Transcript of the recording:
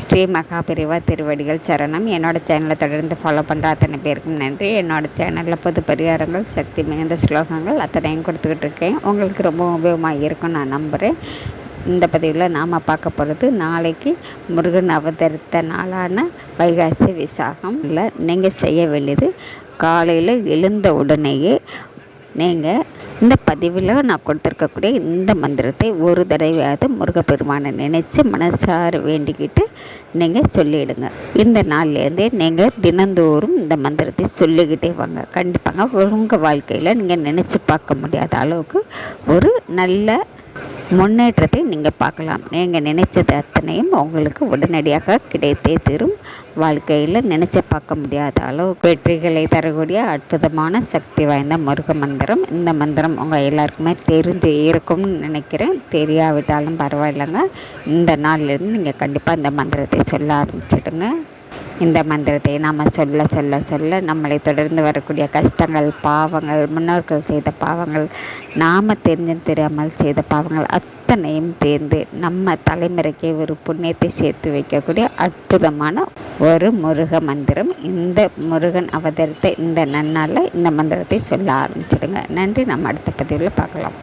ஸ்ரீ மகாபெரிவா திருவடிகள் சரணம். என்னோடய சேனலை தொடர்ந்து ஃபாலோ பண்ணுற அத்தனை பேருக்கும் நன்றி. என்னோடய சேனலில் பொது பரிகாரங்கள், சக்தி மிகுந்த ஸ்லோகங்கள் அத்தனையும் கொடுத்துக்கிட்டு இருக்கேன். உங்களுக்கு ரொம்ப உபயோகமாக இருக்கும்னு நான் நம்புகிறேன். இந்த பதிவில் நாம் பார்க்க போகிறது, நாளைக்கு முருகன் அவதரித்த நாளான வைகாசி விசாகம் இல்லை. நீங்கள் செய்ய வேண்டியது, காலையில் எழுந்த உடனேயே நீங்கள் இந்த பதிவில் நான் கொடுத்துருக்கக்கூடிய இந்த மந்திரத்தை ஒரு தடவையாவது முருகப்பெருமானை நினச்சி மனசார வேண்டிக்கிட்டு நீங்கள் சொல்லிவிடுங்க. இந்த நாள்லேருந்தே நீங்கள் தினந்தோறும் இந்த மந்திரத்தை சொல்லிக்கிட்டே வாங்க. கண்டிப்பாக உங்கள் வாழ்க்கையில் நீங்கள் நினச்சி பார்க்க முடியாத அளவுக்கு ஒரு நல்ல முன்னேற்றத்தை நீங்கள் பார்க்கலாம். நீங்கள் நினைச்சது அத்தனையும் உங்களுக்கு உடனடியாக கிடைத்தே தரும். வாழ்க்கையில் நினச்சி பார்க்க முடியாத அளவு வெற்றிகளை தரக்கூடிய அற்புதமான சக்தி வாய்ந்த முருக மந்திரம். இந்த மந்திரம் உங்கள் எல்லாருக்குமே தெரிஞ்சு இருக்கும்னு நினைக்கிறேன். தெரியாவிட்டாலும் பரவாயில்லைங்க. இந்த நாள்லேருந்து நீங்கள் கண்டிப்பாக இந்த மந்திரத்தை சொல்ல ஆரம்பிச்சிடுங்க. இந்த மந்திரத்தை நாம் சொல்ல சொல்ல சொல்ல நம்மளை தொடர்ந்து வரக்கூடிய கஷ்டங்கள், பாவங்கள், முன்னோர்கள் செய்த பாவங்கள், நாம் தெரியாமல் செய்த பாவங்கள் அத்தனையும் தேர்ந்து நம்ம தலைமுறைக்கு ஒரு புண்ணியத்தை சேர்த்து வைக்கக்கூடிய அற்புதமான ஒரு முருக மந்திரம். இந்த முருகன் அவதரித்த இந்த நன்னாளில் இந்த மந்திரத்தை சொல்ல ஆரம்பிச்சிடுங்க. நன்றி. நம்ம அடுத்த பதிவில் பார்க்கலாம்.